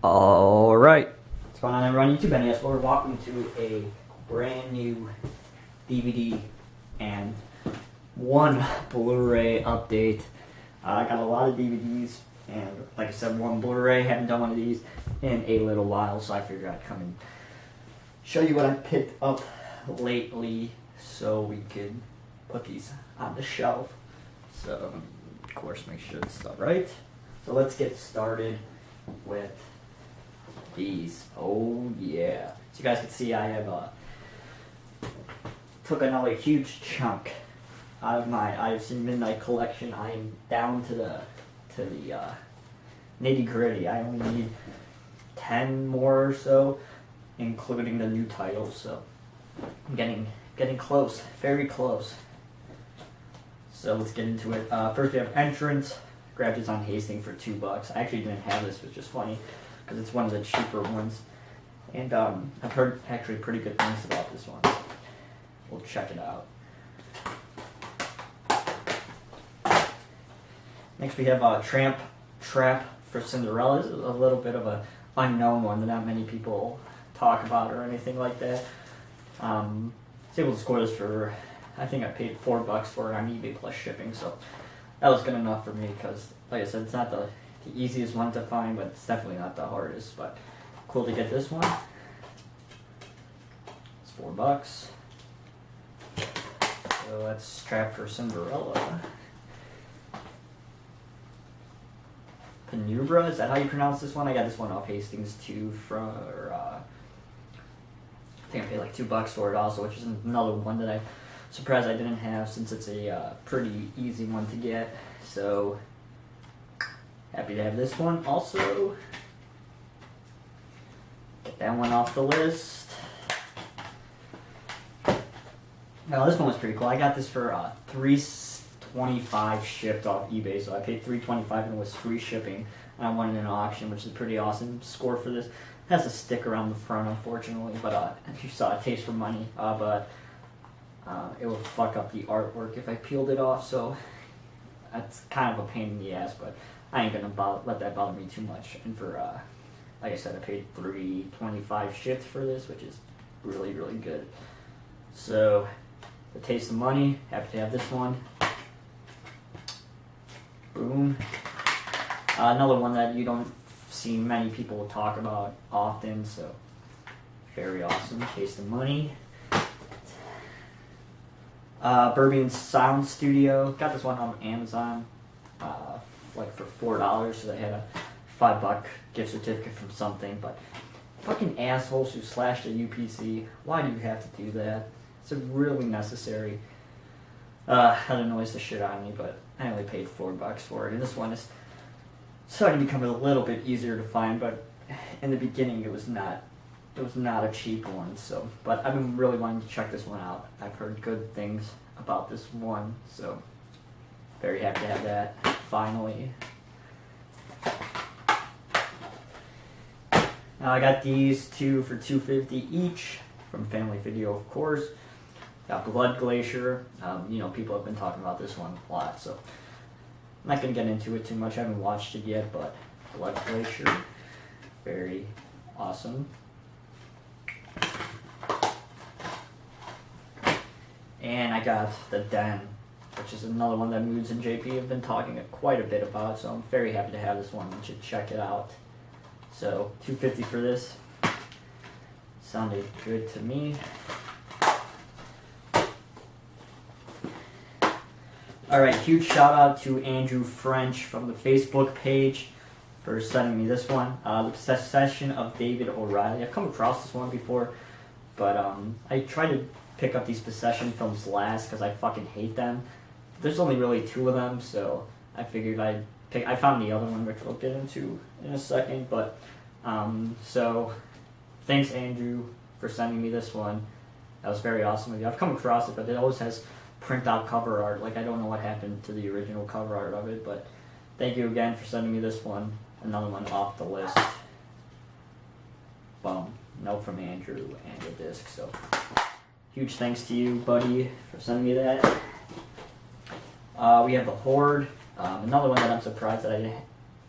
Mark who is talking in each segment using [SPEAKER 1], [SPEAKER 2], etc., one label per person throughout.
[SPEAKER 1] Alright, what's going on everyone on YouTube? And yes, we're walking to a brand new DVD and one Blu-ray update. I got a lot of DVDs and like I said, one Blu-ray. Haven't done one of these in a little while, so I figured I'd come and show you what I picked up lately so we could put these on the shelf. So, of course, make sure this is all right. So let's get started with these. Oh yeah. So you guys can see I have took another huge chunk out of my IFC Midnight collection. I am down to the nitty gritty. I only need 10 more or so, including the new titles. So I'm getting close, very close. So let's get into it. First we have Entrance. Grabbed this on Hastings for $2. I actually didn't have this, which is funny because it's one of the cheaper ones. And I've heard actually pretty good things about this one. We'll check it out. Next we have Trap for Cinderella. This is a little bit of an unknown one that not many people talk about or anything like that. I was able to score this for, I think I paid $4 for it on eBay plus shipping, so that was good enough for me because, like I said, it's not the easiest one to find, but it's definitely not the hardest. But cool to get this one. It's $4. So that's Trap for Cinderella. Penumbra, is that how you pronounce this one? I got this one off Hastings too from, I think I paid like $2 for it also, which is another one that I'm surprised I didn't have since it's a pretty easy one to get. So happy to have this one also. Get that one off the list. Now this one was pretty cool. I got this for $3.25 shipped off eBay, so I paid $3.25 and it was free shipping. And I won it in an auction, which is a pretty awesome score for this. It has a sticker on the front, unfortunately, but if you saw it, Taste for Money, but it would fuck up the artwork if I peeled it off, so that's kind of a pain in the ass, but I ain't gonna let that bother me too much. And for, like I said, I paid $3.25 shipped for this, which is really, really good. So, the Taste of Money, happy to have this one. Boom. Another one that you don't see many people talk about often, so very awesome. Taste of Money. Birmingham Sound Studio. Got this one on Amazon, like for $4, so they had a $5 gift certificate from something, but fucking assholes who slashed the UPC, why do you have to do that? It's really necessary. That annoys the shit out of me, but I only paid $4 for it, and this one is starting to become a little bit easier to find, but in the beginning it was not a cheap one, so, but I've been really wanting to check this one out. I've heard good things about this one, so very happy to have that, finally. Now I got these two for $2.50 each, from Family Video, of course. Got Blood Glacier. You know, people have been talking about this one a lot, so I'm not going to get into it too much. I haven't watched it yet, but Blood Glacier, very awesome. And I got The Den, which is another one that Moods and JP have been talking quite a bit about, so I'm very happy to have this one. You should check it out. So, $2.50 for this. Sounded good to me. Alright, huge shout out to Andrew French from the Facebook page for sending me this one. The Possession of David O'Reilly. I've come across this one before, but I tried to pick up these Possession films last because I fucking hate them. There's only really 2 of them, so I figured I found the other one, which we'll get into in a second, but so thanks Andrew for sending me this one. That was very awesome of you. I've come across it, but it always has printout cover art. Like, I don't know what happened to the original cover art of it, but thank you again for sending me this one. Another one off the list. Boom. Note from Andrew and a disc, so huge thanks to you, buddy, for sending me that. We have The Horde. Another one that I'm surprised that I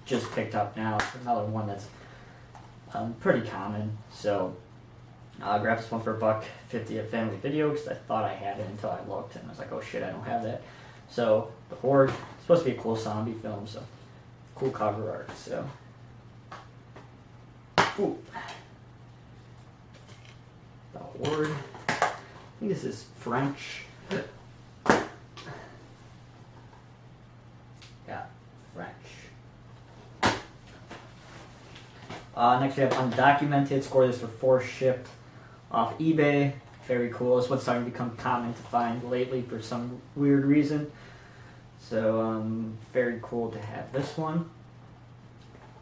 [SPEAKER 1] just picked up now. It's another one that's pretty common. So I grabbed this one for $1.50 at Family Video because I thought I had it until I looked and I was like, oh shit, I don't have that. So The Horde, it's supposed to be a cool zombie film, so cool cover art. So, ooh. The Horde. I think this is French. Yeah, French. Next we have Undocumented. Score this for 4 shipped off eBay. Very cool. This one's starting to become common to find lately for some weird reason. So very cool to have this one.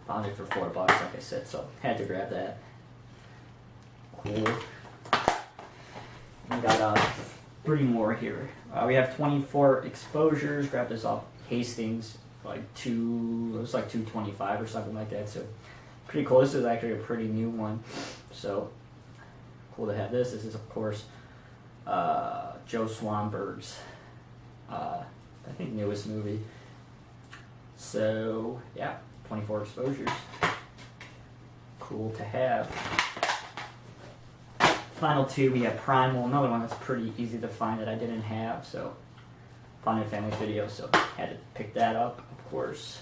[SPEAKER 1] Found it for $4, like I said, so had to grab that. Cool. We got 3 more here. We have 24 exposures. Grabbed this off Hastings, it was like $2.25 or something like that. So pretty cool. This is actually a pretty new one. So cool to have this. This is of course Joe Swanberg's I think newest movie. So yeah, 24 exposures. Cool to have. Final 2, we have Primal, another one that's pretty easy to find that I didn't have, so found it in Family Video, so had to pick that up, of course.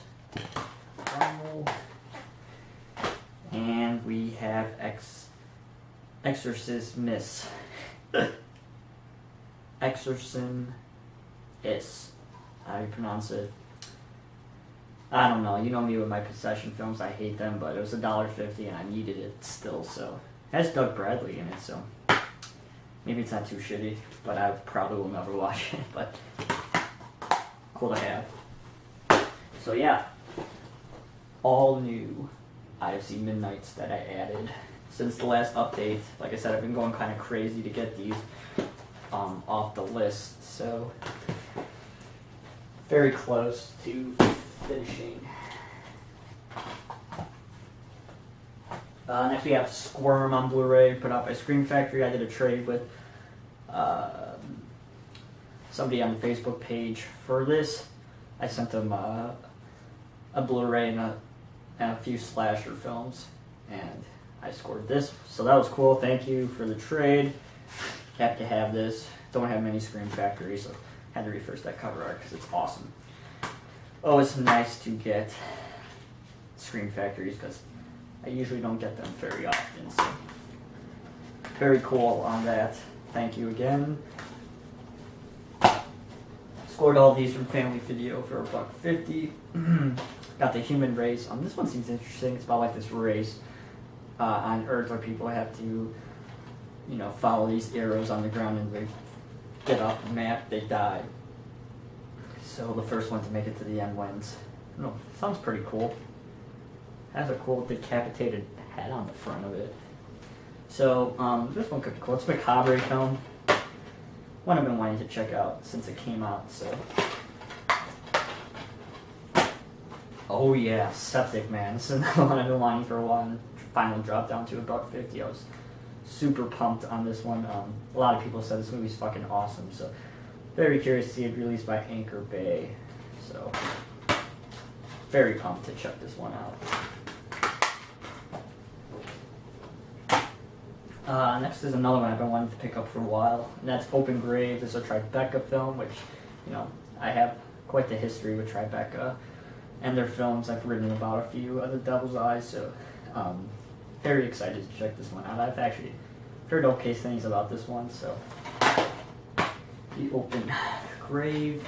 [SPEAKER 1] Primal. And we have Exorcism Miss. Exorcism Is. How do you pronounce it? I don't know. You know me with my possession films. I hate them, but it was $1.50 and I needed it still, so. It has Doug Bradley in it, so maybe it's not too shitty, but I probably will never watch it, but cool to have. So yeah, all new IFC Midnights that I added since the last update. Like I said, I've been going kind of crazy to get these off the list, so very close to finishing. Next we have Squirm on Blu-ray, put out by Scream Factory. I did a trade with somebody on the Facebook page for this. I sent them a Blu-ray and a few slasher films, and I scored this. So that was cool. Thank you for the trade. Happy to have this. Don't have many Scream Factory, so had to refresh that cover art because it's awesome. Oh, it's nice to get Scream Factories because I usually don't get them very often, so very cool on that. Thank you again. Scored all these from Family Video for $1.50. Got the Human Race. This one seems interesting. It's about like this race on Earth where people have to, follow these arrows on the ground and they get off the map, they die. So the first one to make it to the end wins. I don't know, sounds pretty cool. Has a cool decapitated head on the front of it. So this one could be cool. It's a macabre film. One I've been wanting to check out since it came out. So, oh yeah, Septic Man. This is another one I've been wanting for a while. And finally dropped down to $1.50. I was super pumped on this one. A lot of people said this movie's fucking awesome. So very curious to see it released by Anchor Bay. So very pumped to check this one out. Next is another one I've been wanting to pick up for a while, and that's Open Grave. This is a Tribeca film, which, I have quite the history with Tribeca and their films. I've written about a few of The Devil's Eyes, so very excited to check this one out. I've actually heard okay things about this one, so The Open Grave.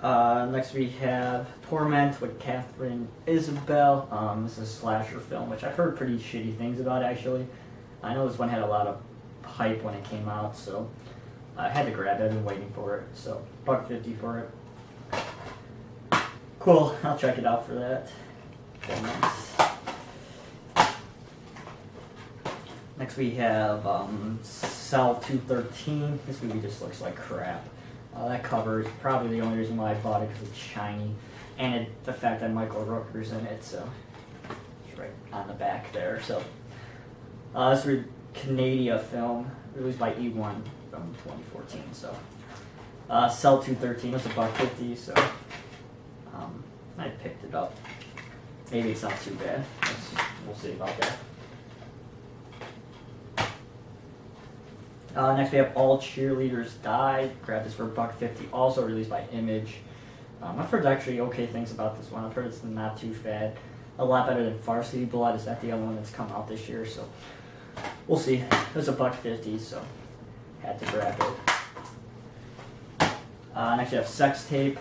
[SPEAKER 1] Next we have Torment with Catherine Isabel. This is a slasher film, which I've heard pretty shitty things about, actually. I know this one had a lot of hype when it came out, so I had to grab it. I've been waiting for it, so $1.50 for it. Cool, I'll check it out for that. Next we have Cell 213. This movie just looks like crap. That cover is probably the only reason why I bought it, because it's shiny, and the fact that Michael Rooker's in it, so it's right on the back there. So this is a Canadian film released by E1 from 2014. So Cell 213 was $1.50. So I picked it up. Maybe it's not too bad. We'll see about that. Next we have All Cheerleaders Die. Grabbed this for $1.50. Also released by Image. I've heard actually okay things about this one. I've heard it's not too bad. A lot better than Varsity Blood. Is that the other one that's come out this year? So we'll see. It was $1.50, so had to grab it. Next we have Sex Tape.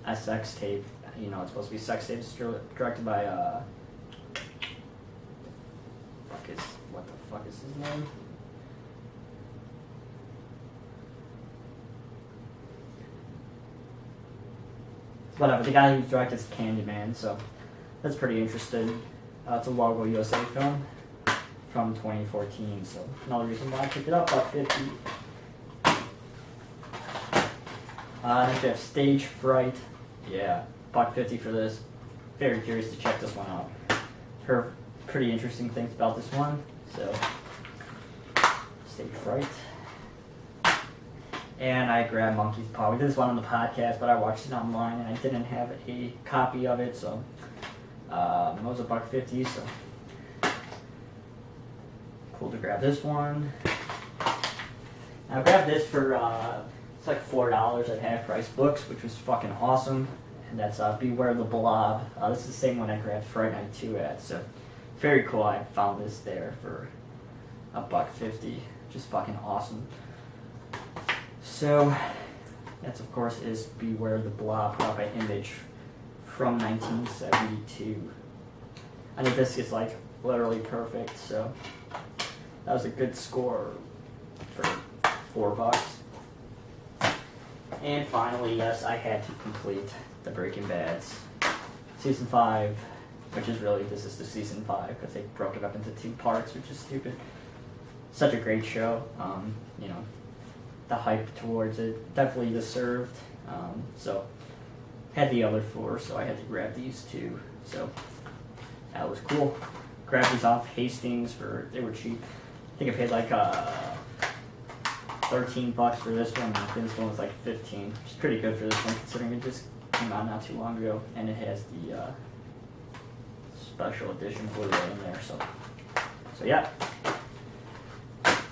[SPEAKER 1] A Sex Tape. You know, it's supposed to be Sex Tape. It's directed by what the fuck is his name? Whatever, the guy who directed is Candyman, so that's pretty interesting. It's a Logo USA film from 2014, so another reason why I picked it up, $1.50. Next we have Stage Fright. Yeah, $1.50 for this. Very curious to check this one out. Heard pretty interesting things about this one, so Stage Fright. And I grabbed Monkey's Paw. We did this one on the podcast, but I watched it online and I didn't have a copy of it, so it was $1.50, so cool to grab this one. I grabbed this for it's like $4 at Half Price Books, which was fucking awesome. And that's Beware the Blob. This is the same one I grabbed Friday Night 2 at, so very cool. I found this there for $1.50, just fucking awesome. So, that's of course is Beware the Blob, brought by Image from 1972. And the disc is like literally perfect, so that was a good score for $4. And finally, yes, I had to complete the Breaking Bad's Season 5, which is really, this is the Season 5, because they broke it up into 2 parts, which is stupid. Such a great show, you know. The hype towards it definitely deserved. So had the other 4, so I had to grab these 2. So that was cool. Grabbed these off Hastings they were cheap. I think I paid like $13 for this one. I think this one was like $15, which is pretty good for this one considering it just came out not too long ago, and it has the special edition Bluray in there. So yeah.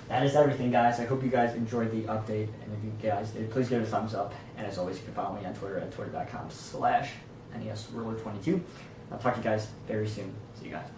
[SPEAKER 1] That is everything, guys. I hope you guys enjoyed the update, and if you guys did, please give it a thumbs up. And as always, you can follow me on Twitter at twitter.com/NESRuler22. I'll talk to you guys very soon. See you guys.